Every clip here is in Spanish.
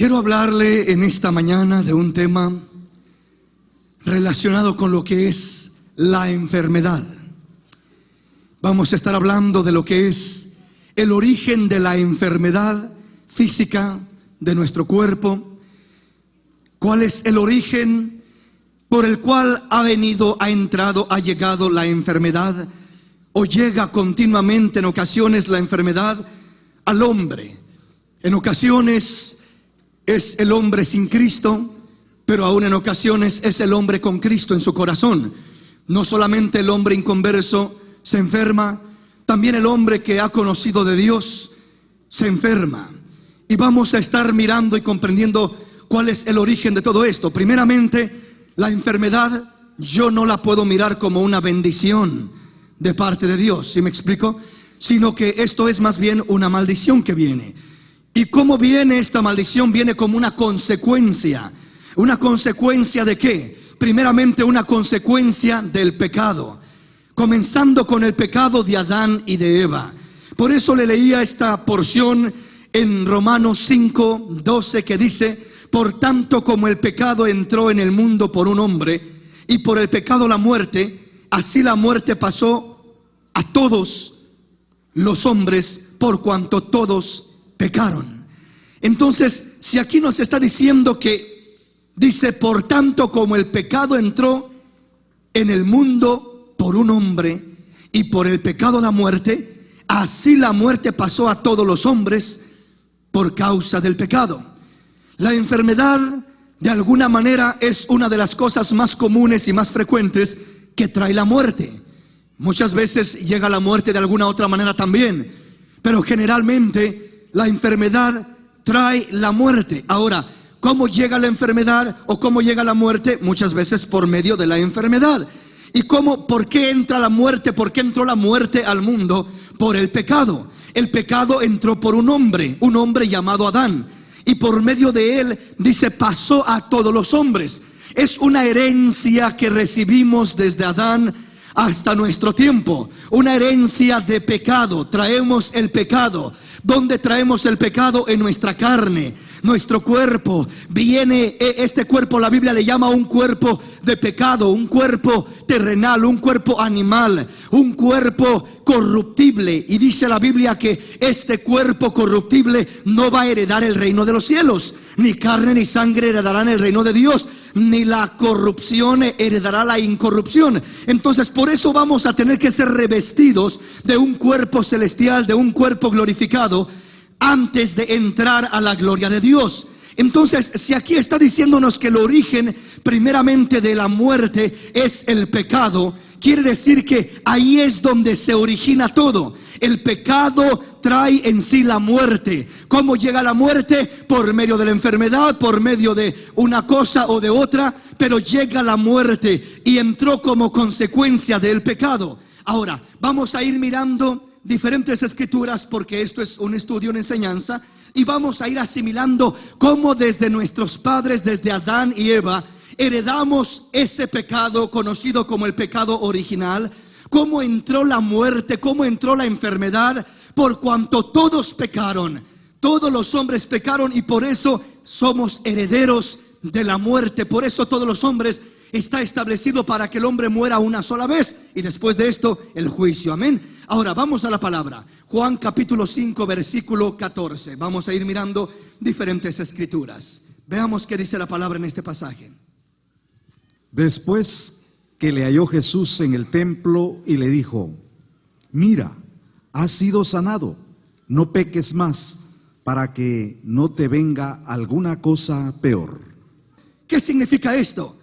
Quiero hablarle en esta mañana de un tema relacionado con lo que es la enfermedad. Vamos a estar hablando de lo que es el origen de la enfermedad física de nuestro cuerpo. ¿Cuál es el origen por el cual ha llegado la enfermedad o llega continuamente en ocasiones la enfermedad al hombre? En ocasiones es el hombre sin Cristo, pero aún en ocasiones es el hombre con Cristo en su corazón. No solamente el hombre inconverso se enferma, también el hombre que ha conocido de Dios se enferma. Y vamos a estar mirando y comprendiendo cuál es el origen de todo esto. Primeramente, la enfermedad yo no la puedo mirar como una bendición de parte de Dios, ¿sí me explico? Sino que esto es más bien una maldición que viene. ¿Y cómo viene esta maldición? Viene como una consecuencia. ¿Una consecuencia de qué? Primeramente una consecuencia del pecado, comenzando con el pecado de Adán y de Eva. Por eso le leía esta porción en Romanos 5:12 que dice: por tanto, como el pecado entró en el mundo por un hombre, y por el pecado la muerte, así la muerte pasó a todos los hombres, por cuanto todos pecaron. Entonces, si aquí nos está diciendo que dice, por tanto, como el pecado entró en el mundo por un hombre, y por el pecado la muerte, así la muerte pasó a todos los hombres por causa del pecado. La enfermedad, de alguna manera, es una de las cosas más comunes y más frecuentes que trae la muerte. Muchas veces llega la muerte de alguna otra manera también, pero generalmente la enfermedad trae la muerte. Ahora, ¿cómo llega la enfermedad o cómo llega la muerte? Muchas veces por medio de la enfermedad. ¿Y por qué entra la muerte? ¿Por qué entró la muerte al mundo? Por el pecado. El pecado entró por un hombre llamado Adán. Y por medio de él, dice, pasó a todos los hombres. Es una herencia que recibimos desde Adán hasta nuestro tiempo. Una herencia de pecado. Traemos el pecado. ¿Dónde traemos el pecado? En nuestra carne. Nuestro cuerpo viene, este cuerpo la Biblia le llama un cuerpo de pecado, un cuerpo terrenal, un cuerpo animal, un cuerpo corruptible. Y dice la Biblia que este cuerpo corruptible no va a heredar el reino de los cielos. Ni carne ni sangre heredarán el reino de Dios, ni la corrupción heredará la incorrupción. Entonces por eso vamos a tener que ser revestidos de un cuerpo celestial, de un cuerpo glorificado, antes de entrar a la gloria de Dios. Entonces, si aquí está diciéndonos que el origen primeramente de la muerte es el pecado, quiere decir que ahí es donde se origina todo. El pecado trae en sí la muerte. ¿Cómo llega la muerte? Por medio de la enfermedad, por medio de una cosa o de otra, pero llega la muerte y entró como consecuencia del pecado. Ahora, vamos a ir mirando diferentes escrituras, porque esto es un estudio, una enseñanza, y vamos a ir asimilando cómo desde nuestros padres, desde Adán y Eva, heredamos ese pecado conocido como el pecado original, cómo entró la muerte, cómo entró la enfermedad, por cuanto todos pecaron, todos los hombres pecaron, y por eso somos herederos de la muerte. Por eso todos los hombres está establecido para que el hombre muera una sola vez, y después de esto el juicio. Amén. Ahora vamos a la palabra. Juan capítulo 5 versículo 14. Vamos a ir mirando diferentes escrituras. Veamos qué dice la palabra en este pasaje. Después que le halló Jesús en el templo y le dijo: mira, has sido sanado, no peques más, para que no te venga alguna cosa peor. ¿Qué significa esto?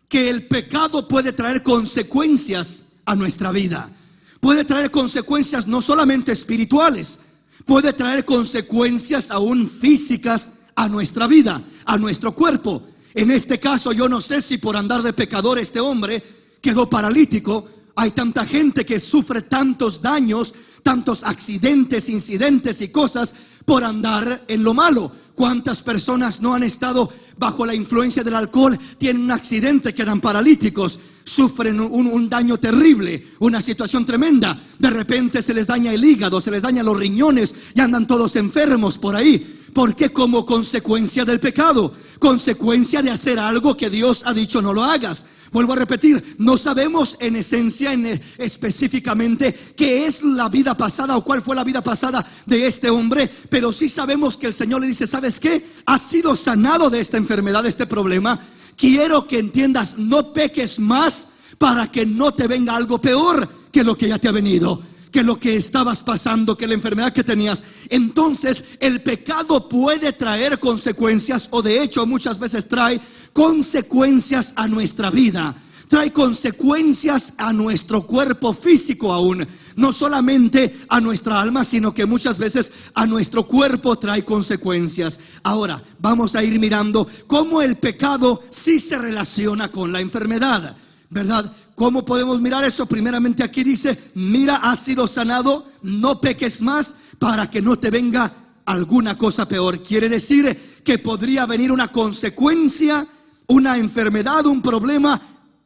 Que el pecado puede traer consecuencias a nuestra vida. Puede traer consecuencias no solamente espirituales, puede traer consecuencias aún físicas a nuestra vida, a nuestro cuerpo. En este caso, yo no sé si por andar de pecador este hombre quedó paralítico. Hay tanta gente que sufre tantos daños, tantos accidentes, incidentes y cosas por andar en lo malo. ¿Cuántas personas no han estado bajo la influencia del alcohol? Tienen un accidente, quedan paralíticos, sufren un daño terrible, una situación tremenda. De repente se les daña el hígado, se les dañan los riñones y andan todos enfermos por ahí. Porque como consecuencia del pecado, consecuencia de hacer algo que Dios ha dicho no lo hagas. Vuelvo a repetir, no sabemos en esencia, específicamente qué es la vida pasada o cuál fue la vida pasada de este hombre, pero sí sabemos que el Señor le dice, ¿sabes qué? Has sido sanado de esta enfermedad, de este problema. Quiero que entiendas, no peques más para que no te venga algo peor que lo que ya te ha venido, que lo que estabas pasando, que la enfermedad que tenías. Entonces el pecado puede traer consecuencias, o de hecho muchas veces trae consecuencias a nuestra vida, trae consecuencias a nuestro cuerpo físico aún, no solamente a nuestra alma, sino que muchas veces a nuestro cuerpo trae consecuencias. Ahora vamos a ir mirando cómo el pecado sí se relaciona con la enfermedad, ¿verdad? ¿Cómo podemos mirar eso? Primeramente aquí dice, mira, has sido sanado, no peques más para que no te venga alguna cosa peor. Quiere decir que podría venir una consecuencia, una enfermedad, un problema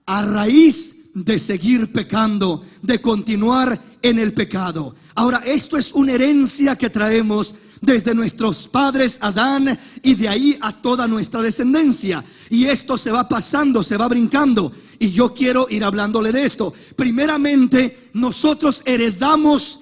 a raíz de seguir pecando, de continuar en el pecado. Ahora, esto es una herencia que traemos desde nuestros padres Adán y de ahí a toda nuestra descendencia. Y esto se va pasando, se va brincando. Y yo quiero ir hablándole de esto. Primeramente, nosotros heredamos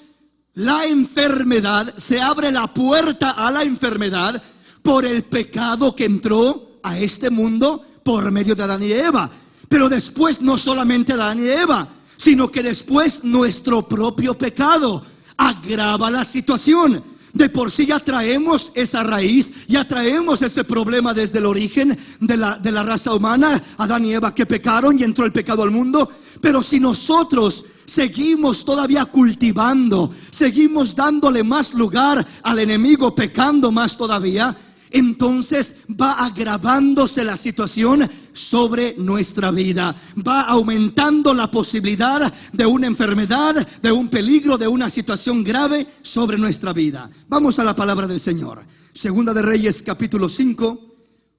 la enfermedad, se abre la puerta a la enfermedad por el pecado que entró a este mundo por medio de Adán y Eva. Pero después no solamente Adán y Eva, sino que después nuestro propio pecado agrava la situación. De por sí ya traemos esa raíz, ya traemos ese problema desde el origen de la raza humana, Adán y Eva que pecaron y entró el pecado al mundo. Pero si nosotros seguimos todavía cultivando, seguimos dándole más lugar al enemigo, pecando más todavía, entonces va agravándose la situación sobre nuestra vida, va aumentando la posibilidad de una enfermedad, de un peligro, de una situación grave sobre nuestra vida. Vamos a la palabra del Señor. Segunda de Reyes capítulo 5.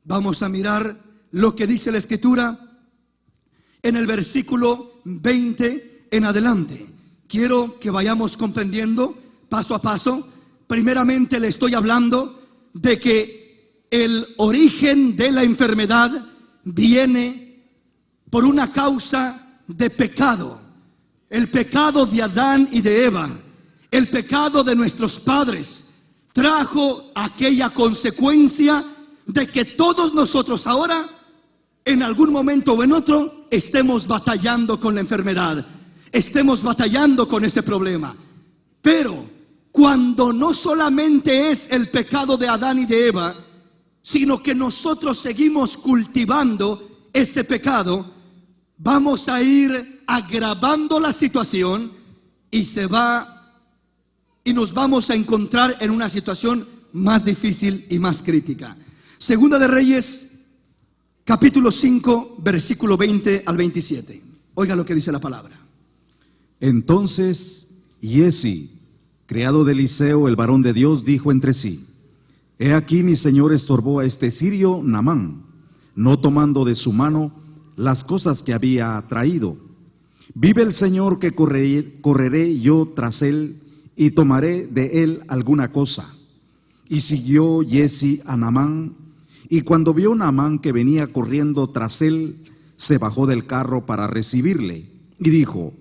Vamos a mirar lo que dice la Escritura en el versículo 20 en adelante. Quiero que vayamos comprendiendo paso a paso. Primeramente le estoy hablando de que el origen de la enfermedad viene por una causa de pecado. El pecado de Adán y de Eva, el pecado de nuestros padres, trajo aquella consecuencia de que todos nosotros ahora, en algún momento o en otro, estemos batallando con la enfermedad, estemos batallando con ese problema. Pero cuando no solamente es el pecado de Adán y de Eva, sino que nosotros seguimos cultivando ese pecado, vamos a ir agravando la situación y nos vamos a encontrar en una situación más difícil y más crítica. Segunda de Reyes, capítulo 5, versículo 20 al 27. Oiga lo que dice la palabra. Entonces Giezi, criado de Eliseo, el varón de Dios, dijo entre sí: He aquí mi señor estorbó a este sirio Naamán, no tomando de su mano las cosas que había traído. Vive el Señor que correré yo tras él y tomaré de él alguna cosa. Y siguió Giezi a Naamán, y cuando vio Naamán que venía corriendo tras él, se bajó del carro para recibirle y dijo: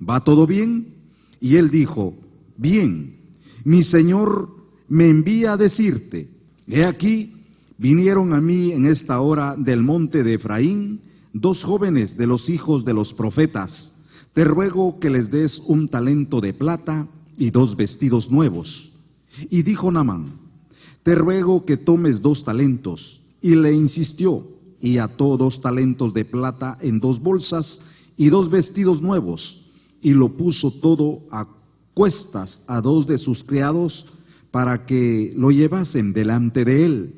¿Va todo bien? Y él dijo: Bien. Mi señor me envía a decirte: he aquí, vinieron a mí en esta hora del monte de Efraín 2 jóvenes de los hijos de los profetas. Te ruego que les des 1 talento de plata y 2 vestidos nuevos. Y dijo Naamán: te ruego que tomes 2 talentos. Y le insistió, y ató 2 talentos de plata en 2 bolsas y 2 vestidos nuevos, y lo puso todo a cuestas a 2 de sus criados para que lo llevasen delante de él.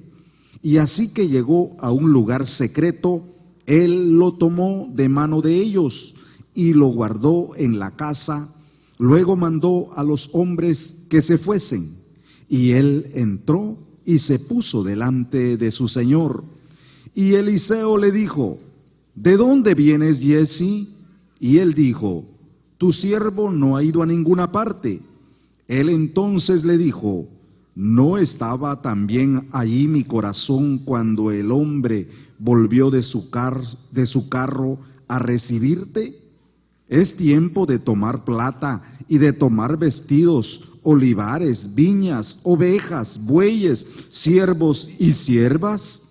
Y así que llegó a un lugar secreto, él lo tomó de mano de ellos y lo guardó en la casa. Luego mandó a los hombres que se fuesen, y él entró y se puso delante de su señor. Y Eliseo le dijo: ¿de dónde vienes, Giezi? Y él dijo: tu siervo no ha ido a ninguna parte. Él entonces le dijo: ¿no estaba también allí mi corazón cuando el hombre volvió de su carro a recibirte? Es tiempo de tomar plata y de tomar vestidos, olivares, viñas, ovejas, bueyes, siervos y siervas.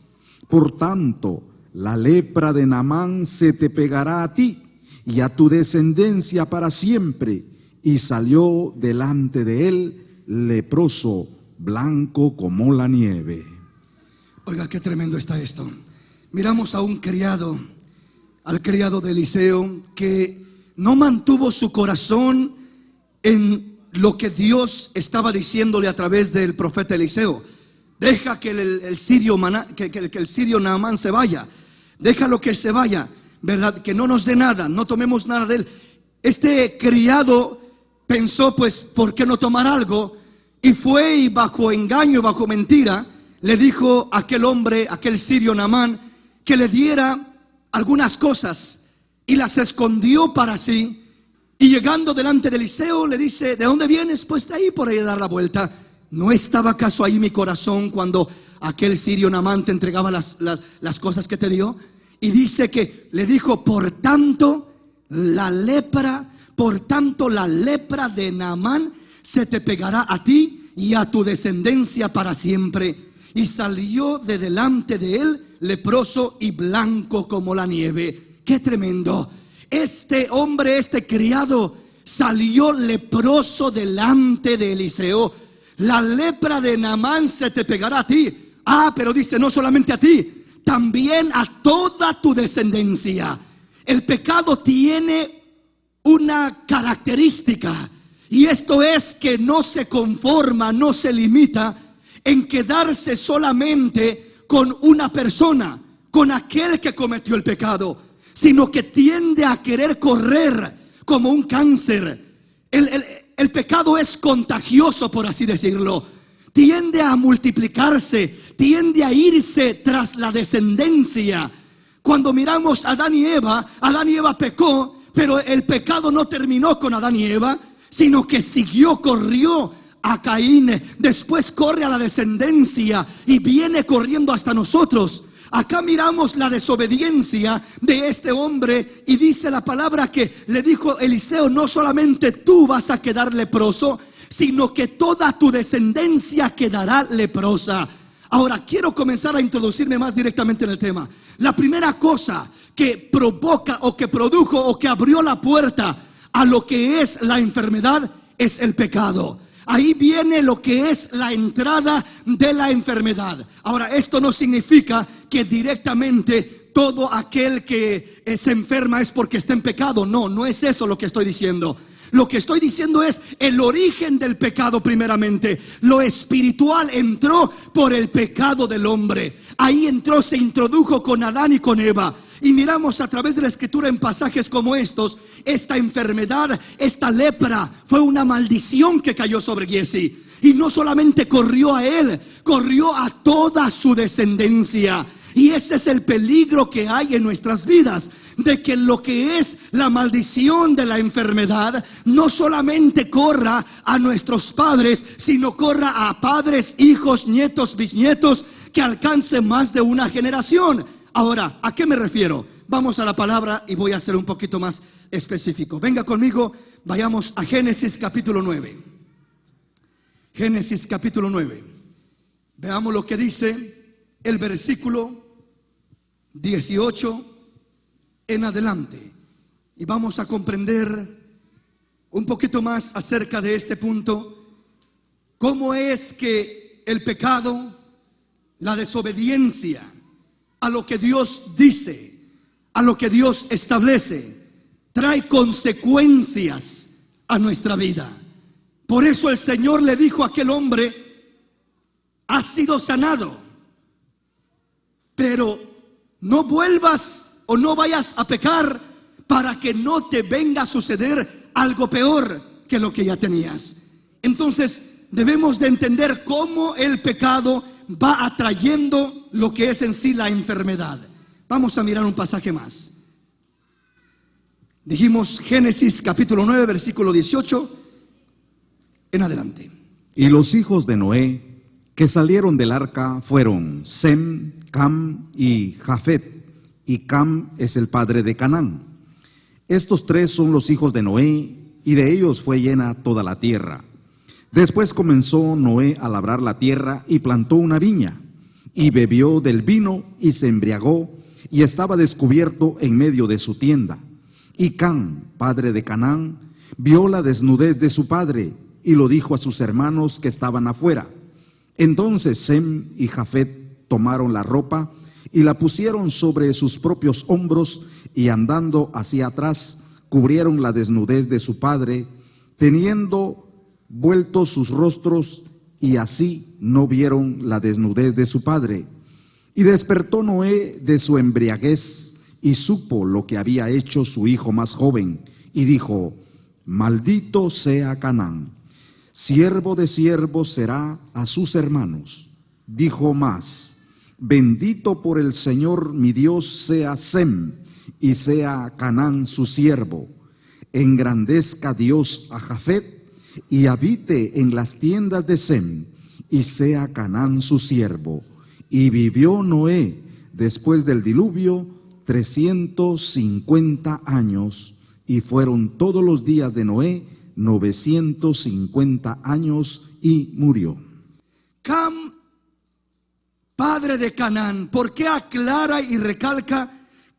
Por tanto, la lepra de Naamán se te pegará a ti y a tu descendencia para siempre. Y salió delante de él leproso, blanco como la nieve. Oiga, qué tremendo está esto. Miramos a un criado, al criado de Eliseo, que no mantuvo su corazón en lo que Dios estaba diciéndole a través del profeta Eliseo. Deja que el sirio Naamán se vaya. Déjalo que se vaya, ¿verdad? Que no nos dé nada, no tomemos nada de él. Este criado pensó, pues, ¿por qué no tomar algo? Y fue y bajo engaño, bajo mentira, le dijo a aquel hombre, aquel sirio Naamán, que le diera algunas cosas y las escondió para sí. Y llegando delante de Eliseo le dice: ¿de dónde vienes? Pues de ahí, por ahí, a dar la vuelta. ¿No estaba acaso ahí mi corazón cuando aquel sirio Naamán te entregaba las cosas que te dio? Y dice que le dijo: por tanto la lepra de Naamán se te pegará a ti y a tu descendencia para siempre. Y salió de delante de él leproso y blanco como la nieve. ¡Qué tremendo! Este hombre, este criado, salió leproso delante de Eliseo. La lepra de Naamán se te pegará a ti. Pero dice, no solamente a ti, también a toda tu descendencia. El pecado tiene una característica, y esto es que no se conforma, no se limita en quedarse solamente con una persona, con aquel que cometió el pecado, sino que tiende a querer correr como un cáncer. El pecado es contagioso, por así decirlo. Tiende a multiplicarse, tiende a irse tras la descendencia. Cuando miramos a Adán y Eva pecó, pero el pecado no terminó con Adán y Eva, sino que corrió a Caín, después corre a la descendencia y viene corriendo hasta nosotros. Acá miramos la desobediencia de este hombre, y dice la palabra que le dijo Eliseo: no solamente tú vas a quedar leproso, sino que toda tu descendencia quedará leprosa. Ahora quiero comenzar a introducirme más directamente en el tema. La primera cosa que provoca o que produjo o que abrió la puerta a lo que es la enfermedad es el pecado. Ahí viene lo que es la entrada de la enfermedad. Ahora, esto no significa que directamente todo aquel que se enferma es porque está en pecado. No es eso lo que estoy diciendo. Lo que estoy diciendo es el origen del pecado primeramente. Lo espiritual entró por el pecado del hombre. Ahí entró, se introdujo con Adán y con Eva. Y miramos a través de la escritura en pasajes como estos, esta enfermedad, esta lepra, fue una maldición que cayó sobre Giesi. Y no solamente corrió a él, corrió a toda su descendencia. Y ese es el peligro que hay en nuestras vidas, de que lo que es la maldición de la enfermedad no solamente corra a nuestros padres, sino corra a padres, hijos, nietos, bisnietos, que alcance más de una generación. Ahora, ¿a qué me refiero? Vamos a la palabra y voy a ser un poquito más específico. Venga conmigo, vayamos a Génesis capítulo 9. Génesis capítulo 9. Veamos lo que dice el versículo 18 en adelante. Y vamos a comprender un poquito más acerca de este punto. ¿Cómo es que el pecado, la desobediencia a lo que Dios dice, a lo que Dios establece, trae consecuencias a nuestra vida? Por eso el Señor le dijo a aquel hombre: has sido sanado, pero no vuelvas o no vayas a pecar para que no te venga a suceder algo peor que lo que ya tenías. Entonces debemos de entender cómo el pecado va atrayendo lo que es en sí la enfermedad. Vamos a mirar un pasaje más. Dijimos Génesis capítulo 9 versículo 18 en adelante. Y los hijos de Noé que salieron del arca fueron Sem, Cam y Jafet, y Cam es el padre de Canaán. Estos tres son los hijos de Noé, y de ellos fue llena toda la tierra. Después comenzó Noé a labrar la tierra y plantó una viña, y bebió del vino y se embriagó, y estaba descubierto en medio de su tienda. Y Cam, padre de Canaán, vio la desnudez de su padre, y lo dijo a sus hermanos que estaban afuera. Entonces Sem y Jafet tomaron la ropa y la pusieron sobre sus propios hombros, y andando hacia atrás, cubrieron la desnudez de su padre, teniendo vueltos sus rostros, y así no vieron la desnudez de su padre. Y despertó Noé de su embriaguez, y supo lo que había hecho su hijo más joven, y dijo: maldito sea Canaán, siervo de siervos será a sus hermanos. Dijo más: bendito por el Señor mi Dios sea Sem, y sea Canaán su siervo. Engrandezca Dios a Jafet, y habite en las tiendas de Sem, y sea Canaán su siervo. Y vivió Noé después del diluvio 350 años, y fueron todos los días de Noé 950 años, y murió. Cam, padre de Canaán. ¿Por qué aclara y recalca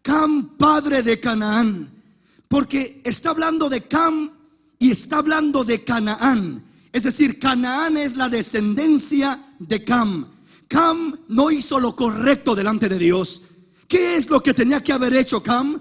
Cam, padre de Canaán? Porque está hablando de Cam y está hablando de Canaán. Es decir, Canaán es la descendencia de Cam. Cam no hizo lo correcto delante de Dios. ¿Qué es lo que tenía que haber hecho Cam?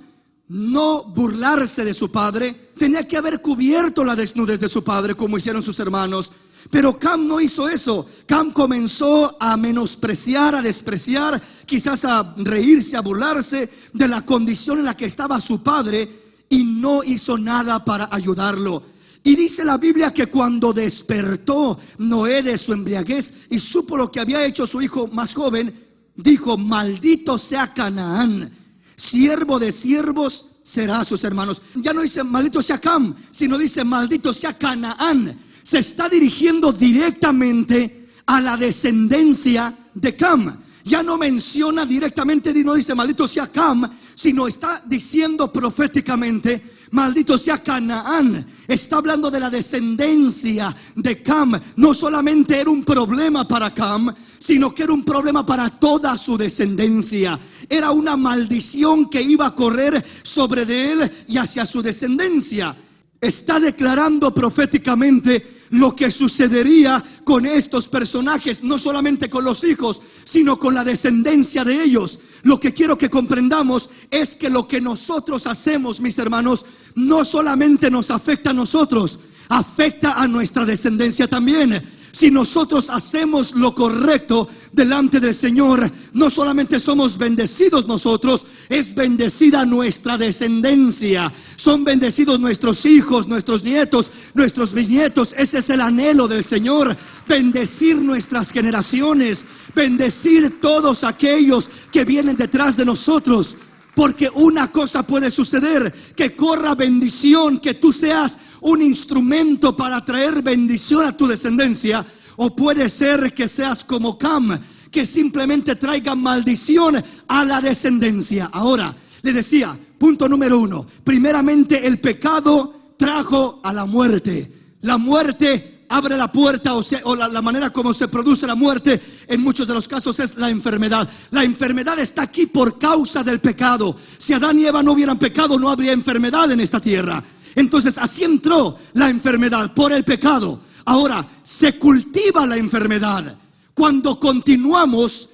No burlarse de su padre. Tenía que haber cubierto la desnudez de su padre, como hicieron sus hermanos. Pero Cam no hizo eso. Cam comenzó a menospreciar, a despreciar, quizás a reírse, a burlarse de la condición en la que estaba su padre, y no hizo nada para ayudarlo. Y dice la Biblia que cuando despertó Noé de su embriaguez y supo lo que había hecho su hijo más joven, dijo: maldito sea Canaán, siervo de siervos será a sus hermanos. Ya no dice maldito sea Cam, sino dice maldito sea Canaán. Se está dirigiendo directamente a la descendencia de Cam. Ya no menciona directamente, no dice maldito sea Cam, sino está diciendo proféticamente maldito sea Canaán. Está hablando de la descendencia de Cam. No solamente era un problema para Cam, sino que era un problema para toda su descendencia. Era una maldición que iba a correr sobre de él y hacia su descendencia. Está declarando proféticamente lo que sucedería con estos personajes, no solamente con los hijos, sino con la descendencia de ellos. Lo que quiero que comprendamos es que lo que nosotros hacemos, mis hermanos, no solamente nos afecta a nosotros, afecta a nuestra descendencia también. Si nosotros hacemos lo correcto delante del Señor, no solamente somos bendecidos nosotros, es bendecida nuestra descendencia. Son bendecidos nuestros hijos, nuestros nietos, nuestros bisnietos. Ese es el anhelo del Señor: bendecir nuestras generaciones, bendecir todos aquellos que vienen detrás de nosotros. Porque una cosa puede suceder: que corra bendición, que tú seas un instrumento para traer bendición a tu descendencia. O puede ser que seas como Cam, que simplemente traiga maldición a la descendencia. Ahora, le decía, punto número 1. Primeramente, el pecado trajo a la muerte. La muerte abre la puerta, o la manera como se produce la muerte en muchos de los casos es la enfermedad. La enfermedad está aquí por causa del pecado. Si Adán y Eva no hubieran pecado, no habría enfermedad en esta tierra. Entonces así entró la enfermedad, por el pecado. Ahora, se cultiva la enfermedad cuando continuamos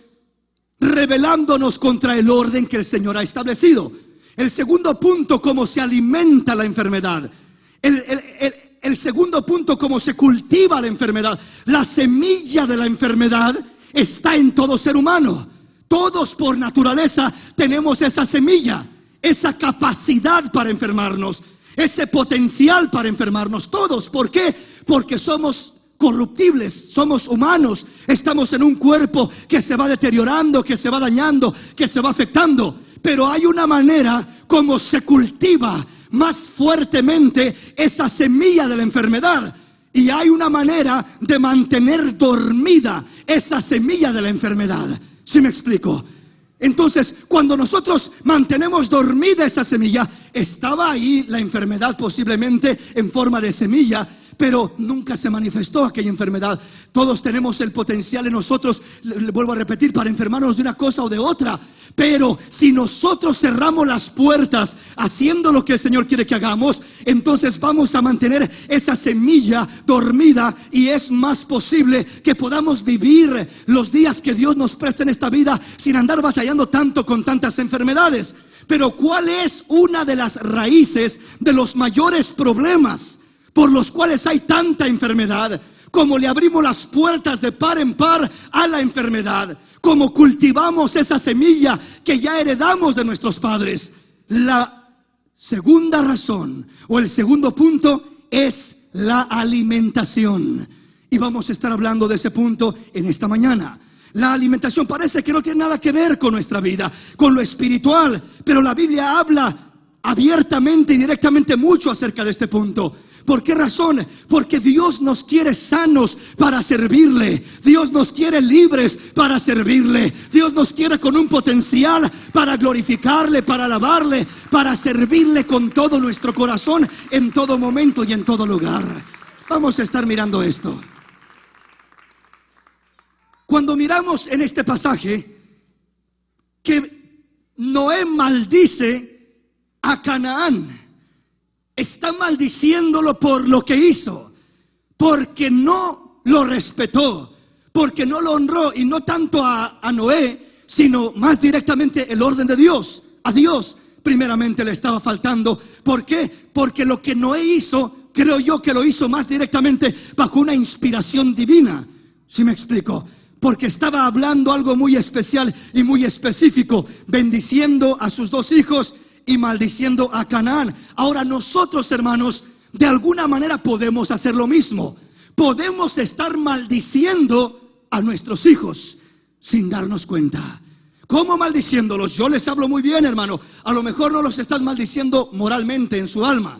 rebelándonos contra el orden que el Señor ha establecido. El segundo punto: cómo se alimenta la enfermedad. El segundo punto: cómo se cultiva la enfermedad. La semilla de la enfermedad está en todo ser humano. Todos por naturaleza tenemos esa semilla, esa capacidad para enfermarnos, ese potencial para enfermarnos. Todos. ¿Por qué? Porque somos corruptibles, somos humanos, estamos en un cuerpo que se va deteriorando, que se va dañando, que se va afectando. Pero hay una manera como se cultiva más fuertemente esa semilla de la enfermedad. Y hay una manera de mantener dormida esa semilla de la enfermedad. ¿Sí me explico? Entonces, cuando nosotros mantenemos dormida esa semilla, estaba ahí la enfermedad posiblemente en forma de semilla, pero nunca se manifestó aquella enfermedad. Todos tenemos el potencial en nosotros, le vuelvo a repetir, para enfermarnos de una cosa o de otra. Pero si nosotros cerramos las puertas haciendo lo que el Señor quiere que hagamos, entonces vamos a mantener esa semilla dormida, y es más posible que podamos vivir los días que Dios nos presta en esta vida sin andar batallando tanto con tantas enfermedades. Pero ¿cuál es una de las raíces de los mayores problemas por los cuales hay tanta enfermedad? Como le abrimos las puertas de par en par a la enfermedad, como cultivamos esa semilla que ya heredamos de nuestros padres. La segunda razón, o el segundo punto, es la alimentación. Y vamos a estar hablando de ese punto en esta mañana. La alimentación parece que no tiene nada que ver con nuestra vida, con lo espiritual, pero la Biblia habla abiertamente y directamente mucho acerca de este punto. ¿Por qué razón? Porque Dios nos quiere sanos para servirle. Dios nos quiere libres para servirle. Dios nos quiere con un potencial para glorificarle, para alabarle, para servirle con todo nuestro corazón, en todo momento y en todo lugar. Vamos a estar mirando esto. Cuando miramos en este pasaje que Noé maldice a Canaán, está maldiciéndolo por lo que hizo, porque no lo respetó, porque no lo honró, y no tanto a Noé, sino más directamente el orden de Dios. A Dios primeramente le estaba faltando. ¿Por qué? Porque lo que Noé hizo, creo yo que lo hizo más directamente bajo una inspiración divina. ¿Sí me explico? Porque estaba hablando algo muy especial y muy específico, bendiciendo a sus dos hijos y maldiciendo a Canaán. Ahora nosotros, hermanos, de alguna manera podemos hacer lo mismo. Podemos estar maldiciendo a nuestros hijos sin darnos cuenta. ¿Cómo maldiciéndolos? Yo les hablo muy bien, hermano. A lo mejor no los estás maldiciendo moralmente en su alma.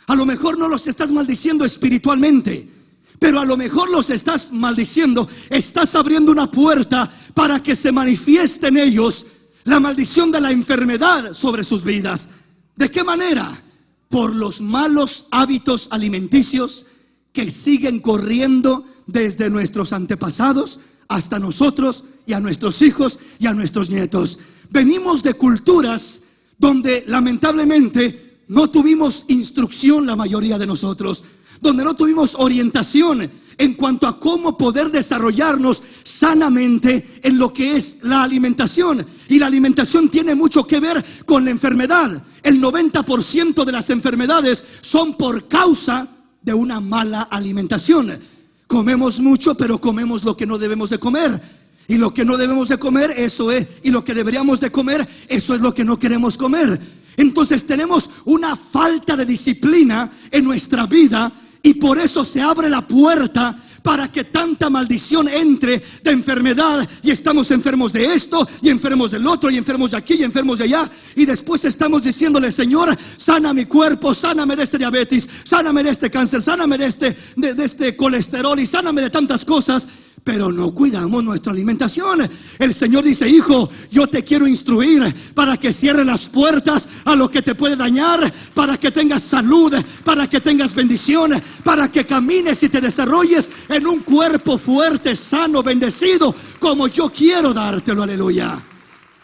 A lo mejor no los estás maldiciendo espiritualmente. Pero a lo mejor los estás maldiciendo. Estás abriendo una puerta para que se manifieste en ellos la maldición de la enfermedad sobre sus vidas. ¿De qué manera? Por los malos hábitos alimenticios que siguen corriendo desde nuestros antepasados hasta nosotros y a nuestros hijos y a nuestros nietos. Venimos de culturas donde lamentablemente no tuvimos instrucción, la mayoría de nosotros, donde no tuvimos orientación en cuanto a cómo poder desarrollarnos sanamente en lo que es la alimentación. Y la alimentación tiene mucho que ver con la enfermedad. El 90% de las enfermedades son por causa de una mala alimentación. Comemos mucho, pero comemos lo que no debemos de comer. Y lo que no debemos de comer, eso es. Y lo que deberíamos de comer, eso es lo que no queremos comer. Entonces tenemos una falta de disciplina en nuestra vida, y por eso se abre la puerta para que tanta maldición entre de enfermedad. Y estamos enfermos de esto, y enfermos del otro, y enfermos de aquí, y enfermos de allá. Y después estamos diciéndole: Señor, sana mi cuerpo, sáname de este diabetes, sáname de este cáncer, sáname de este colesterol, y sáname de tantas cosas. Pero no cuidamos nuestra alimentación. El Señor dice: hijo, yo te quiero instruir para que cierres las puertas a lo que te puede dañar, para que tengas salud, para que tengas bendición, para que camines y te desarrolles en un cuerpo fuerte, sano, bendecido, como yo quiero dártelo. Aleluya.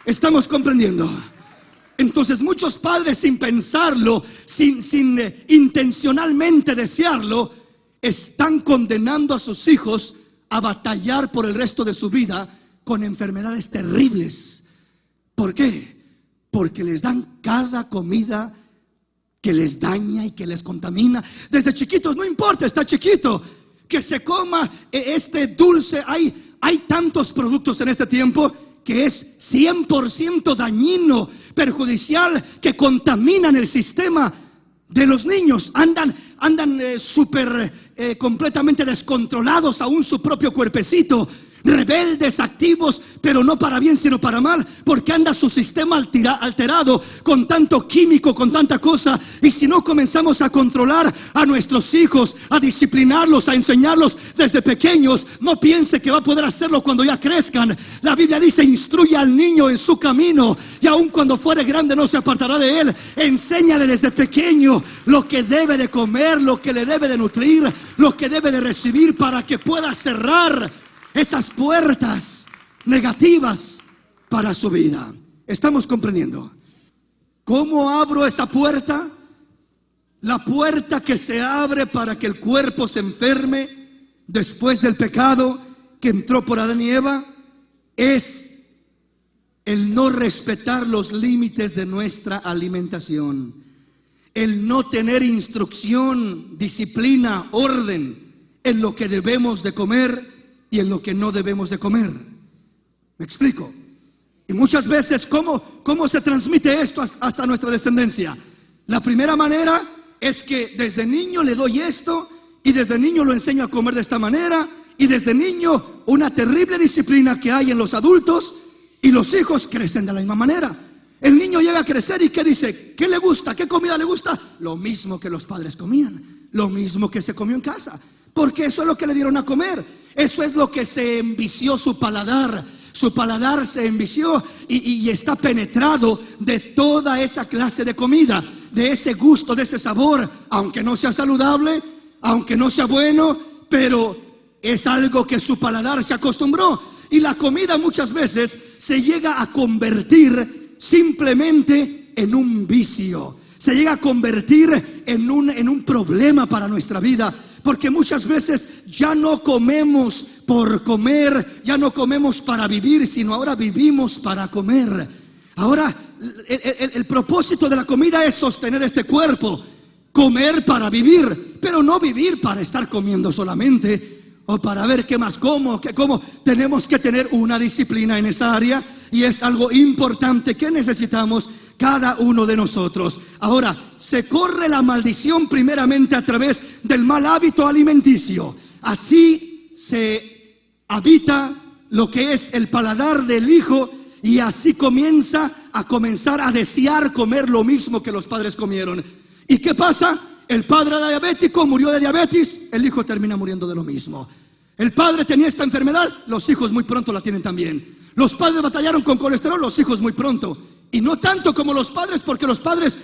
¿Estamos comprendiendo? Entonces muchos padres, sin pensarlo, sin intencionalmente desearlo, están condenando a sus hijos a batallar por el resto de su vida con enfermedades terribles. ¿Por qué? Porque les dan cada comida que les daña y que les contamina. Desde chiquitos, no importa, está chiquito, que se coma este dulce. Hay tantos productos en este tiempo que es 100% dañino, perjudicial, que contaminan el sistema de los niños. Andan súper completamente descontrolados, aún su propio cuerpecito. rebeldes, activos, pero no para bien sino para mal, porque anda su sistema alterado con tanto químico, con tanta cosa. Y si no comenzamos a controlar a nuestros hijos, a disciplinarlos, a enseñarlos desde pequeños, no piense que va a poder hacerlo cuando ya crezcan. La Biblia dice: instruye al niño en su camino, y aun cuando fuere grande no se apartará de él. Enséñale desde pequeño lo que debe de comer, lo que le debe de nutrir, lo que debe de recibir, para que pueda cerrar esas puertas negativas para su vida. ¿Estamos comprendiendo? ¿Cómo abro esa puerta? La puerta que se abre para que el cuerpo se enferme después del pecado que entró por Adán y Eva es el no respetar los límites de nuestra alimentación, el no tener instrucción, disciplina, orden en lo que debemos de comer y en lo que no debemos de comer. ¿Me explico? Y muchas veces, ¿cómo se transmite esto hasta nuestra descendencia? La primera manera es que desde niño le doy esto, y desde niño lo enseño a comer de esta manera, y desde niño una terrible disciplina que hay en los adultos, y los hijos crecen de la misma manera. El niño llega a crecer y ¿qué dice? ¿Qué le gusta? ¿Qué comida le gusta? Lo mismo que los padres comían, lo mismo que se comió en casa, porque eso es lo que le dieron a comer. Eso es lo que se envició su paladar. Su paladar se envició y está penetrado de toda esa clase de comida, de ese gusto, de ese sabor, aunque no sea saludable, aunque no sea bueno, pero es algo que su paladar se acostumbró. Y la comida muchas veces se llega a convertir simplemente en un vicio, se llega a convertir en un problema para nuestra vida. Porque muchas veces ya no comemos por comer, ya no comemos para vivir, sino ahora vivimos para comer. Ahora el propósito de la comida es sostener este cuerpo, comer para vivir, pero no vivir para estar comiendo solamente, o para ver qué más como, qué como. Tenemos que tener una disciplina en esa área, y es algo importante que necesitamos cada uno de nosotros. Ahora, se corre la maldición primeramente a través del mal hábito alimenticio. Así se habita lo que es el paladar del hijo, y así comienza a desear comer lo mismo que los padres comieron. ¿Y qué pasa? El padre era diabético, murió de diabetes, el hijo termina muriendo de lo mismo. El padre tenía esta enfermedad, los hijos muy pronto la tienen también. Los padres batallaron con colesterol, los hijos muy pronto. Y no tanto como los padres, porque los padres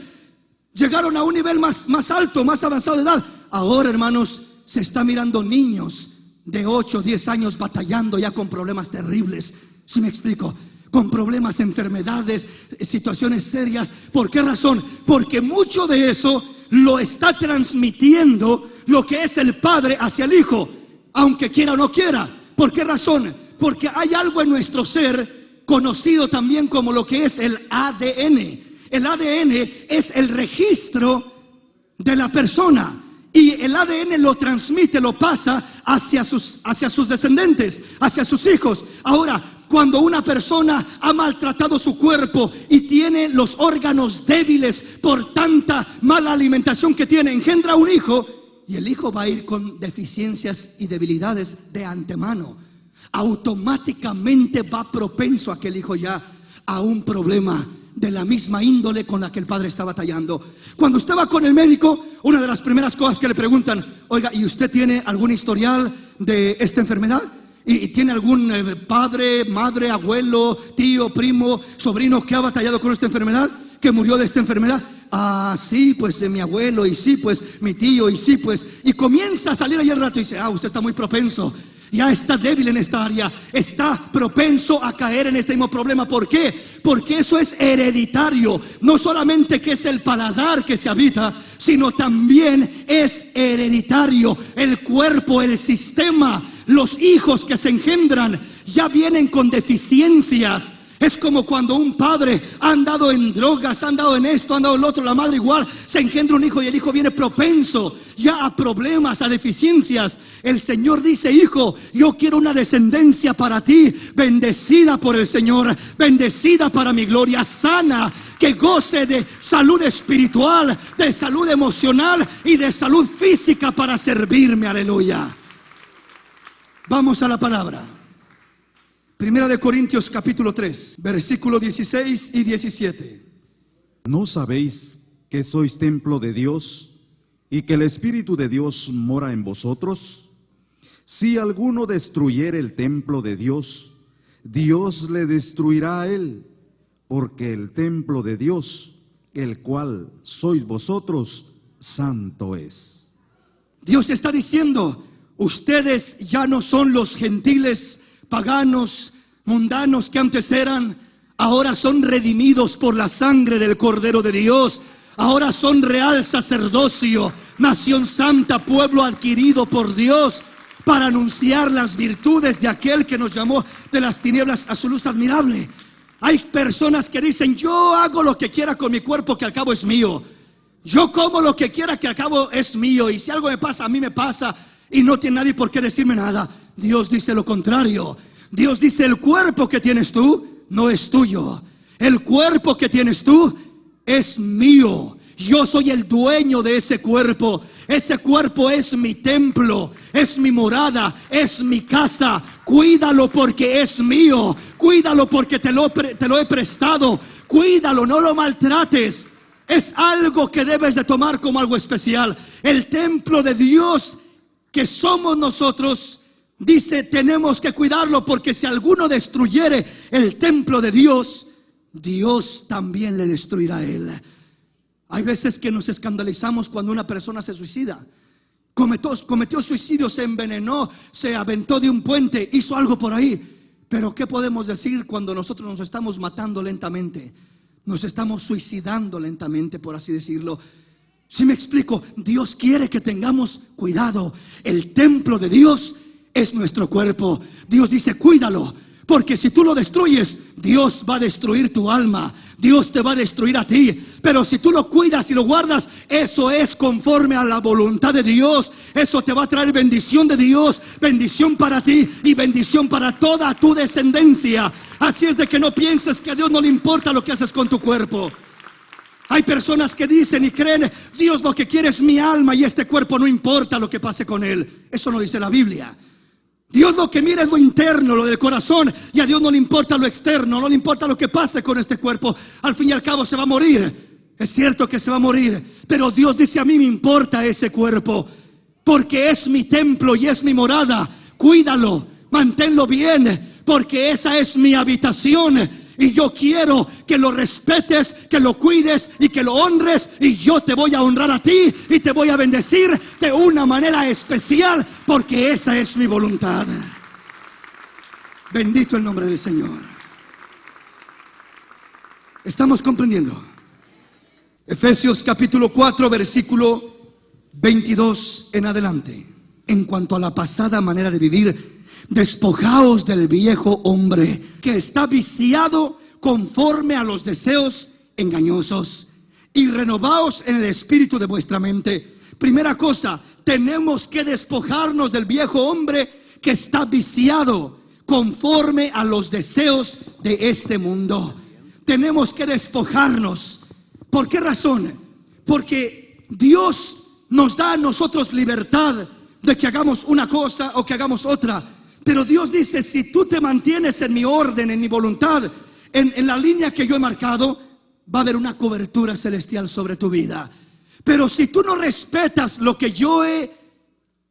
llegaron a un nivel más alto, más avanzado de edad. Ahora, hermanos, se está mirando niños de 8 o 10 años batallando ya con problemas terribles. ¿Sí me explico? Con problemas, enfermedades, situaciones serias. ¿Por qué razón? Porque mucho de eso lo está transmitiendo lo que es el padre hacia el hijo, aunque quiera o no quiera. ¿Por qué razón? Porque hay algo en nuestro ser conocido también como lo que es el ADN. El ADN es el registro de la persona, y el ADN lo transmite, lo pasa hacia sus descendientes, hacia sus hijos. Ahora, cuando una persona ha maltratado su cuerpo y tiene los órganos débiles por tanta mala alimentación que tiene, engendra un hijo, y el hijo va a ir con deficiencias y debilidades de antemano. Automáticamente va propenso aquel hijo ya a un problema de la misma índole con la que el padre está batallando. Cuando usted va con el médico, una de las primeras cosas que le preguntan: oiga, ¿y usted tiene algún historial de esta enfermedad? ¿Y tiene algún padre, madre, abuelo, tío, primo, sobrino que ha batallado con esta enfermedad, que murió de esta enfermedad? Ah, sí, pues mi abuelo, y sí, pues mi tío, y sí, pues. Y comienza a salir ahí el rato y dice: usted está muy propenso, ya está débil en esta área, está propenso a caer en este mismo problema. ¿Por qué? Porque eso es hereditario. No solamente que es el paladar que se habita, sino también es hereditario. El cuerpo, el sistema, los hijos que se engendran ya vienen con deficiencias. Es como cuando un padre ha andado en drogas, ha andado en esto, ha andado en lo otro. La madre igual, se engendra un hijo y el hijo viene propenso ya a problemas, a deficiencias. El Señor dice: hijo, yo quiero una descendencia para ti, bendecida por el Señor, bendecida para mi gloria, sana, que goce de salud espiritual, de salud emocional y de salud física para servirme. Aleluya. Vamos a la palabra. Primera de Corintios capítulo 3, versículo 16 y 17. ¿No sabéis que sois templo de Dios y que el Espíritu de Dios mora en vosotros? Si alguno destruyere el templo de Dios, Dios le destruirá a él, porque el templo de Dios, el cual sois vosotros, santo es. Dios está diciendo, ustedes ya no son los gentiles paganos, mundanos que antes eran. Ahora son redimidos por la sangre del Cordero de Dios. Ahora son real sacerdocio, nación santa, pueblo adquirido por Dios, para anunciar las virtudes de aquel que nos llamó de las tinieblas a su luz admirable. Hay personas que dicen, yo hago lo que quiera con mi cuerpo, que al cabo es mío. Yo como lo que quiera, que al cabo es mío. Y si algo me pasa, a mí me pasa. Y no tiene nadie por qué decirme nada. Dios dice lo contrario. Dios dice, el cuerpo que tienes tú no es tuyo. El cuerpo que tienes tú es mío. Yo soy el dueño de ese cuerpo. Ese cuerpo es mi templo, es mi morada, es mi casa. Cuídalo porque es mío. Cuídalo porque te lo he prestado. Cuídalo, no lo maltrates. Es algo que debes de tomar como algo especial. El templo de Dios que somos nosotros, dice, tenemos que cuidarlo, porque si alguno destruyere el templo de Dios, Dios también le destruirá a él. Hay veces que nos escandalizamos cuando una persona se suicida. Cometió suicidio, se envenenó, se aventó de un puente, hizo algo por ahí. Pero ¿qué podemos decir cuando nosotros nos estamos matando lentamente? Nos estamos suicidando lentamente, por así decirlo. Si me explico, Dios quiere que tengamos cuidado. El templo de Dios es nuestro cuerpo. Dios dice, cuídalo, porque si tú lo destruyes, Dios va a destruir tu alma. Dios te va a destruir a ti. Pero si tú lo cuidas y lo guardas, eso es conforme a la voluntad de Dios. Eso te va a traer bendición de Dios, bendición para ti y bendición para toda tu descendencia. Así es de que no pienses que a Dios no le importa lo que haces con tu cuerpo. Hay personas que dicen y creen, Dios lo que quiere es mi alma y este cuerpo, no importa lo que pase con él. Eso no dice la Biblia. Dios lo que mira es lo interno, lo del corazón, y a Dios no le importa lo externo, no le importa lo que pase con este cuerpo. Al fin y al cabo se va a morir. Es cierto que se va a morir, pero Dios dice, a mí me importa ese cuerpo, porque es mi templo y es mi morada. Cuídalo, manténlo bien, porque esa es mi habitación. Y yo quiero que lo respetes, que lo cuides y que lo honres. Y yo te voy a honrar a ti y te voy a bendecir de una manera especial, porque esa es mi voluntad. Bendito el nombre del Señor. ¿Estamos comprendiendo? Efesios capítulo 4, versículo 22 en adelante. En cuanto a la pasada manera de vivir, despojaos del viejo hombre que está viciado conforme a los deseos engañosos, y renovaos en el espíritu de vuestra mente. Primera cosa, tenemos que despojarnos del viejo hombre que está viciado conforme a los deseos de este mundo. Tenemos que despojarnos. ¿Por qué razón? Porque Dios nos da a nosotros libertad de que hagamos una cosa o que hagamos otra. Pero Dios dice, si tú te mantienes en mi orden, en mi voluntad, en la línea que yo he marcado, va a haber una cobertura celestial sobre tu vida. Pero si tú no respetas lo que yo he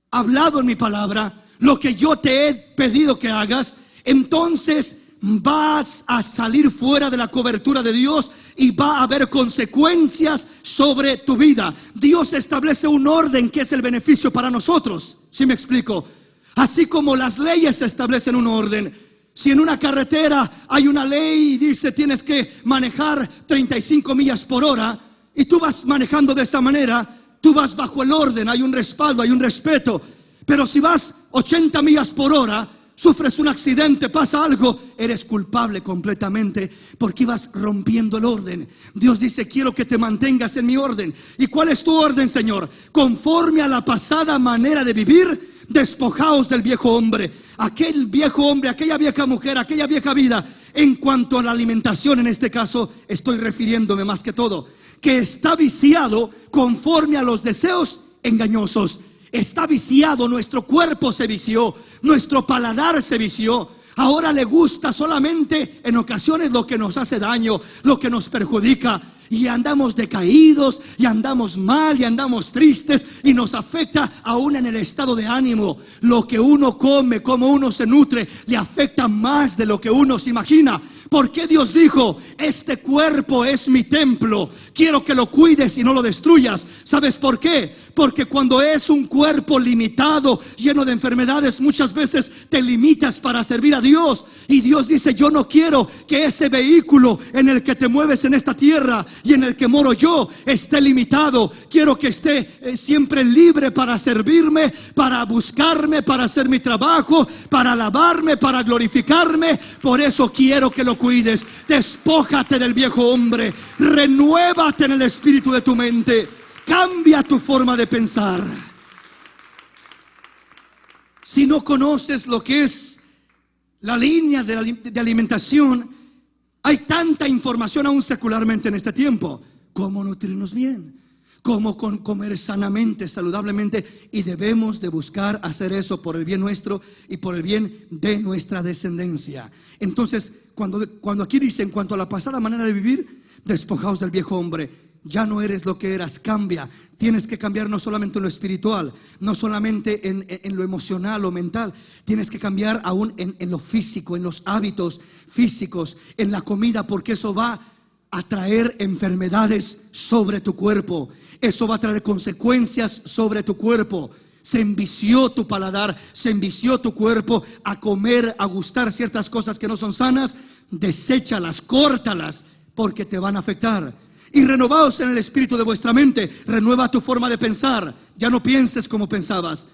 hablado en mi palabra, lo que yo te he pedido que hagas, entonces vas a salir fuera de la cobertura de Dios y va a haber consecuencias sobre tu vida. Dios establece un orden que es el beneficio para nosotros. ¿Sí me explico? Así como las leyes establecen un orden. Si en una carretera hay una ley y dice tienes que manejar 35 millas por hora, y tú vas manejando de esa manera, tú vas bajo el orden, hay un respaldo, hay un respeto. Pero si vas 80 millas por hora, sufres un accidente, pasa algo, eres culpable completamente, porque ibas rompiendo el orden. Dios dice, quiero que te mantengas en mi orden. ¿Y cuál es tu orden, Señor? Conforme a la pasada manera de vivir, despojaos del viejo hombre. Aquel viejo hombre, aquella vieja mujer, aquella vieja vida. En cuanto a la alimentación, en este caso estoy refiriéndome más que todo, que está viciado conforme a los deseos engañosos. Está viciado, nuestro cuerpo se vició, nuestro paladar se vició. Ahora le gusta solamente en ocasiones lo que nos hace daño, lo que nos perjudica. Y andamos decaídos, y andamos mal, y andamos tristes, y nos afecta aún en el estado de ánimo. Lo que uno come, cómo uno se nutre, le afecta más de lo que uno se imagina. Porque Dios dijo: este cuerpo es mi templo, quiero que lo cuides y no lo destruyas. ¿Sabes por qué? Porque cuando es un cuerpo limitado, lleno de enfermedades, muchas veces te limitas para servir a Dios. Y Dios dice: yo no quiero que ese vehículo en el que te mueves en esta tierra y en el que moro yo esté limitado. Quiero que esté siempre libre para servirme, para buscarme, para hacer mi trabajo, para alabarme, para glorificarme. Por eso quiero que lo cuides. Despójate del viejo hombre, renuévate en el espíritu de tu mente, cambia tu forma de pensar. Si no conoces lo que es la línea de alimentación, hay tanta información aún secularmente en este tiempo. Cómo nutrirnos bien, cómo comer sanamente, saludablemente, y debemos de buscar hacer eso por el bien nuestro y por el bien de nuestra descendencia. Entonces, cuando aquí dice, en cuanto a la pasada manera de vivir, despojaos del viejo hombre. Ya no eres lo que eras, cambia. Tienes que cambiar no solamente en lo espiritual, no solamente en lo emocional o mental. Tienes que cambiar aún en lo físico, en los hábitos físicos, en la comida, porque eso va a traer enfermedades sobre tu cuerpo. Eso va a traer consecuencias sobre tu cuerpo. Se envició tu paladar, se envició tu cuerpo a comer, a gustar ciertas cosas que no son sanas. Deséchalas, córtalas, porque te van a afectar. Y renovaos en el espíritu de vuestra mente. Renueva tu forma de pensar. Ya no pienses como pensabas.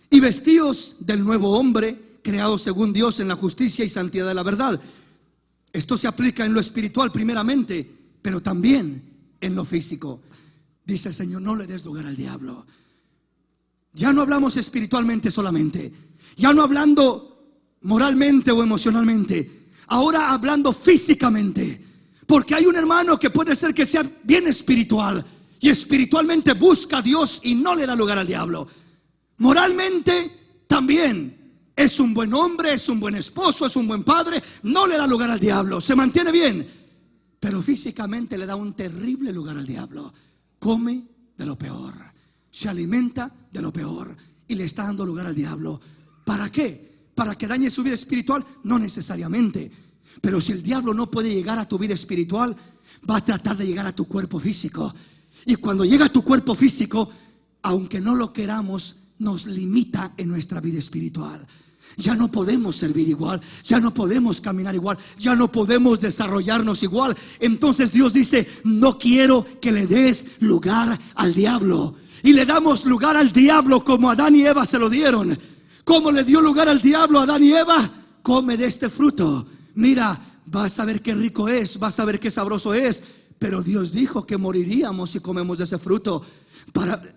Y vestíos del nuevo hombre, creado según Dios en la justicia y santidad de la verdad. Esto se aplica en lo espiritual primeramente, pero también en lo físico. Dice el Señor: no le des lugar al diablo. Ya no hablamos espiritualmente solamente, ya no hablando moralmente o emocionalmente, ahora hablando físicamente. Porque hay un hermano que puede ser que sea bien espiritual y espiritualmente busca a Dios y no le da lugar al diablo. Moralmente también es un buen hombre, es un buen esposo, es un buen padre, no le da lugar al diablo, se mantiene bien. Pero físicamente le da un terrible lugar al diablo. Come de lo peor, se alimenta de lo peor y le está dando lugar al diablo. ¿Para qué? ¿Para que dañe su vida espiritual? No necesariamente. Pero si el diablo no puede llegar a tu vida espiritual, va a tratar de llegar a tu cuerpo físico. Y cuando llega a tu cuerpo físico, aunque no lo queramos, nos limita en nuestra vida espiritual. Ya no podemos servir igual, ya no podemos caminar igual, ya no podemos desarrollarnos igual. Entonces Dios dice: no quiero que le des lugar al diablo. Y le damos lugar al diablo como Adán y Eva se lo dieron. ¿Cómo le dio lugar al diablo a Adán y Eva? Come de este fruto. Mira, vas a ver qué rico es, vas a ver qué sabroso es. Pero Dios dijo que moriríamos si comemos de ese fruto.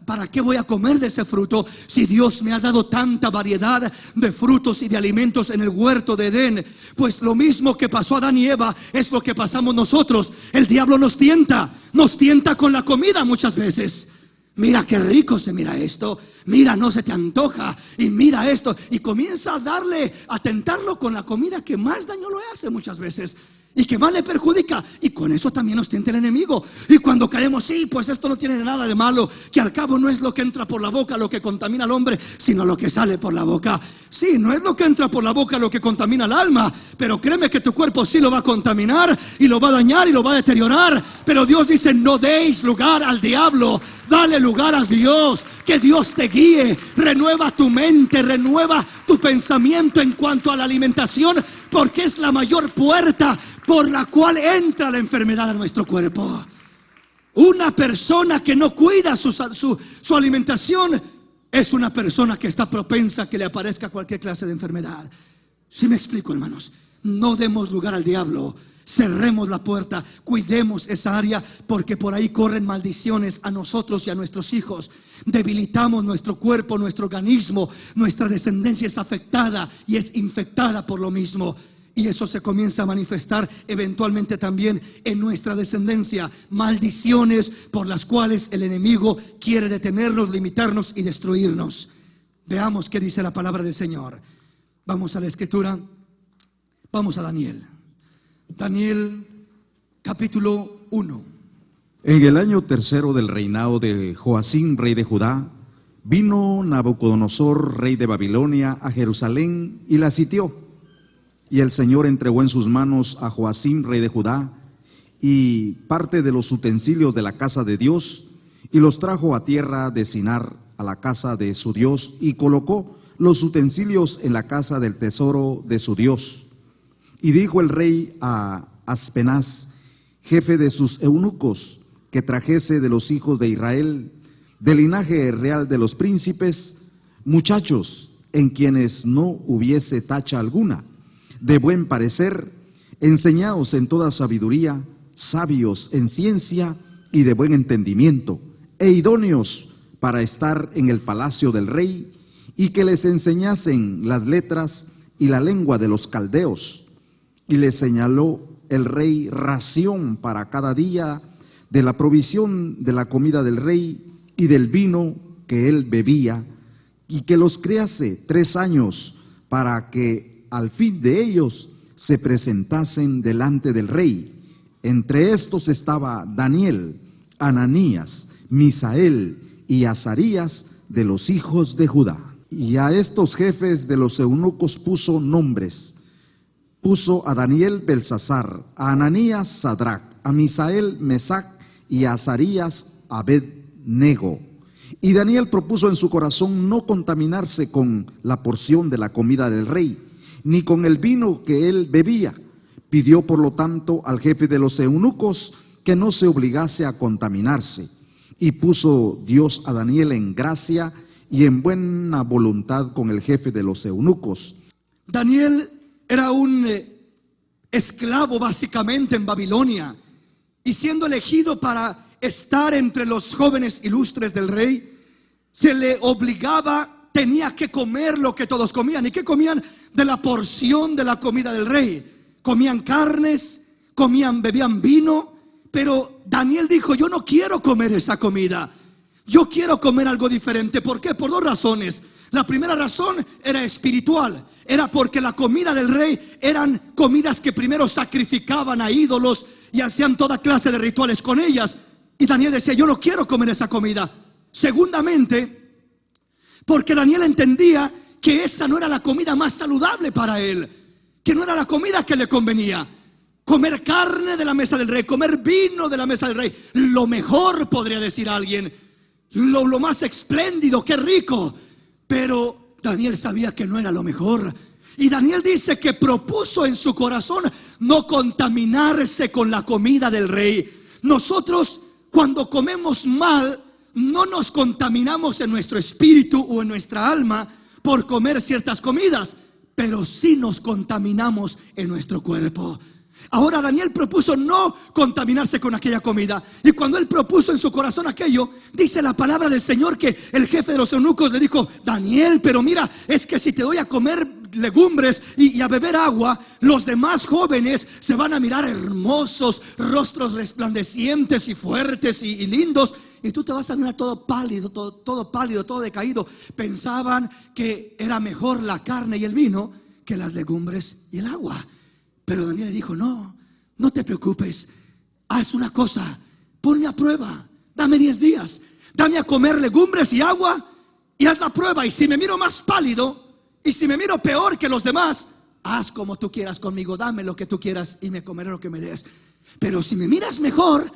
¿Para qué voy a comer de ese fruto si Dios me ha dado tanta variedad de frutos y de alimentos en el huerto de Edén? Pues lo mismo que pasó a Adán y Eva es lo que pasamos nosotros. El diablo nos tienta con la comida muchas veces. Mira qué rico se mira esto, mira, no se te antoja, y mira esto, y comienza a tentarlo con la comida que más daño le hace muchas veces y que más le perjudica, y con eso también nos tienta el enemigo. Y cuando caemos, sí, pues esto no tiene nada de malo, que al cabo no es lo que entra por la boca lo que contamina al hombre, sino lo que sale por la boca. Sí, no es lo que entra por la boca lo que contamina al alma, pero créeme que tu cuerpo sí lo va a contaminar y lo va a dañar y lo va a deteriorar. Pero Dios dice: no deis lugar al diablo, dale lugar a Dios, que Dios te guíe, renueva tu mente, renueva tu pensamiento en cuanto a la alimentación, porque es la mayor puerta por la cual entra la enfermedad a nuestro cuerpo. Una persona que no cuida su alimentación es una persona que está propensa a que le aparezca cualquier clase de enfermedad. ¿Sí me explico, hermanos? No demos lugar al diablo. Cerremos la puerta, cuidemos esa área, porque por ahí corren maldiciones a nosotros y a nuestros hijos. Debilitamos nuestro cuerpo, nuestro organismo, nuestra descendencia es afectada y es infectada por lo mismo. Y eso se comienza a manifestar eventualmente también en nuestra descendencia. Maldiciones por las cuales el enemigo quiere detenernos, limitarnos y destruirnos. Veamos qué dice la palabra del Señor. Vamos a la escritura. Vamos a Daniel. Daniel capítulo 1. En el año tercero del reinado de Joacim, rey de Judá, vino Nabucodonosor, rey de Babilonia, a Jerusalén y la sitió. Y el Señor entregó en sus manos a Joacim, rey de Judá, y parte de los utensilios de la casa de Dios, y los trajo a tierra de Sinar, a la casa de su Dios, y colocó los utensilios en la casa del tesoro de su Dios. Y dijo el rey a Aspenaz, jefe de sus eunucos, que trajese de los hijos de Israel, del linaje real de los príncipes, muchachos en quienes no hubiese tacha alguna, de buen parecer, enseñados en toda sabiduría, sabios en ciencia y de buen entendimiento, e idóneos para estar en el palacio del rey, y que les enseñasen las letras y la lengua de los caldeos. Y les señaló el rey ración para cada día de la provisión de la comida del rey y del vino que él bebía, y que los criase 3 años, para que al fin de ellos se presentasen delante del rey. Entre estos estaba Daniel, Ananías, Misael y Azarías, de los hijos de Judá. Y a estos jefes de los eunucos puso nombres. Puso a Daniel Belsasar, a Ananías Sadrac, a Misael Mesac y a Azarías Abed-nego. Y Daniel propuso en su corazón no contaminarse con la porción de la comida del rey, ni con el vino que él bebía. Pidió por lo tanto al jefe de los eunucos que no se obligase a contaminarse. Y puso Dios a Daniel en gracia y en buena voluntad con el jefe de los eunucos. Daniel era un esclavo básicamente en Babilonia, y siendo elegido para estar entre los jóvenes ilustres del rey, se le obligaba, tenía que comer lo que todos comían. ¿Y qué comían? De la porción de la comida del rey. Comían carnes, bebían vino, pero Daniel dijo: yo no quiero comer esa comida, yo quiero comer algo diferente. ¿Por qué? Por 2 razones. La primera razón era espiritual. Era porque la comida del rey eran comidas que primero sacrificaban a ídolos y hacían toda clase de rituales con ellas. Y Daniel decía: yo no quiero comer esa comida. Segundamente, porque Daniel entendía que esa no era la comida más saludable para él, que no era la comida que le convenía. Comer carne de la mesa del rey, comer vino de la mesa del rey, lo mejor, podría decir alguien, lo más espléndido, qué rico. Pero Daniel sabía que no era lo mejor. Y Daniel dice que propuso en su corazón no contaminarse con la comida del rey. Nosotros, cuando comemos mal, no nos contaminamos en nuestro espíritu o en nuestra alma por comer ciertas comidas, pero sí nos contaminamos en nuestro cuerpo. Ahora Daniel propuso no contaminarse con aquella comida, y cuando él propuso en su corazón aquello, dice la palabra del Señor que el jefe de los eunucos le dijo: Daniel, pero mira, es que si te doy a comer legumbres y a beber agua, los demás jóvenes se van a mirar hermosos, rostros resplandecientes y fuertes y lindos, y tú te vas a mirar todo pálido, todo decaído. Pensaban que era mejor la carne y el vino que las legumbres y el agua. Pero Daniel dijo: no te preocupes, haz una cosa, ponme a prueba, dame 10 días, dame a comer legumbres y agua y haz la prueba. Y si me miro más pálido y si me miro peor que los demás, haz como tú quieras conmigo, dame lo que tú quieras y me comeré lo que me des. Pero si me miras mejor,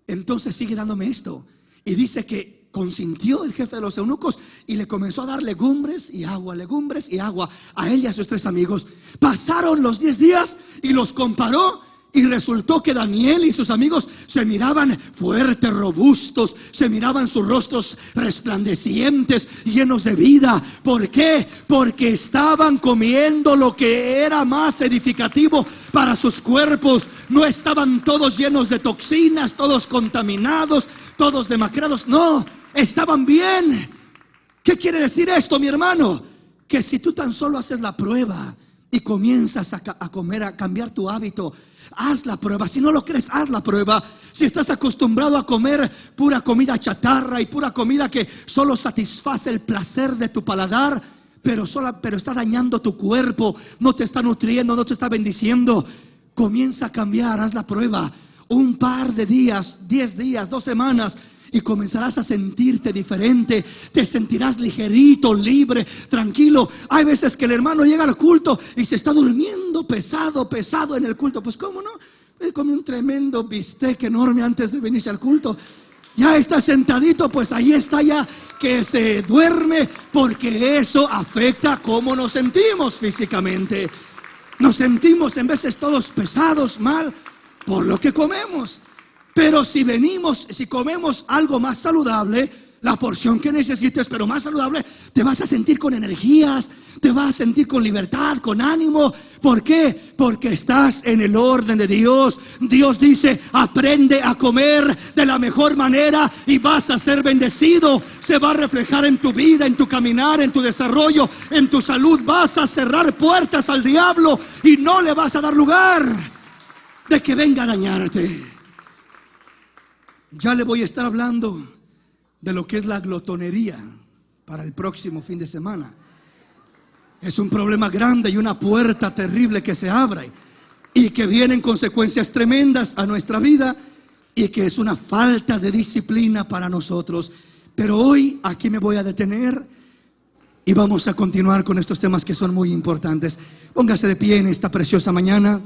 entonces sigue dándome esto. Y dice que consintió el jefe de los eunucos y le comenzó a dar legumbres y agua a él y a sus 3 amigos. Pasaron los 10 días y los comparó, y resultó que Daniel y sus amigos se miraban fuertes, robustos, se miraban sus rostros resplandecientes, llenos de vida. ¿Por qué? Porque estaban comiendo lo que era más edificativo para sus cuerpos. No estaban todos llenos de toxinas, todos contaminados, todos demacrados. No, estaban bien. ¿Qué quiere decir esto, mi hermano? Que si tú tan solo haces la prueba y comienzas a comer, a cambiar tu hábito, haz la prueba. Si no lo crees, haz la prueba. Si estás acostumbrado a comer pura comida chatarra y pura comida que solo satisface el placer de tu paladar, pero está dañando tu cuerpo, no te está nutriendo, no te está bendiciendo. Comienza a cambiar, haz la prueba. Un par de días, 10 días, 2 semanas, y comenzarás a sentirte diferente. Te sentirás ligerito, libre, tranquilo. Hay veces que el hermano llega al culto y se está durmiendo pesado en el culto. Pues cómo no, come un tremendo bistec enorme antes de venirse al culto. Ya está sentadito, pues ahí está ya que se duerme, porque eso afecta cómo nos sentimos físicamente. Nos sentimos en veces todos pesados, mal, por lo que comemos. Pero si comemos algo más saludable, la porción que necesites, pero más saludable, te vas a sentir con energías, te vas a sentir con libertad, con ánimo. ¿Por qué? Porque estás en el orden de Dios. Dios dice: aprende a comer de la mejor manera y vas a ser bendecido. Se va a reflejar en tu vida, en tu caminar, en tu desarrollo, en tu salud. Vas a cerrar puertas al diablo y no le vas a dar lugar de que venga a dañarte. Ya le voy a estar hablando de lo que es la glotonería para el próximo fin de semana. Es un problema grande y una puerta terrible que se abre y que vienen consecuencias tremendas a nuestra vida, y que es una falta de disciplina para nosotros. Pero hoy aquí me voy a detener y vamos a continuar con estos temas que son muy importantes. Póngase de pie en esta preciosa mañana.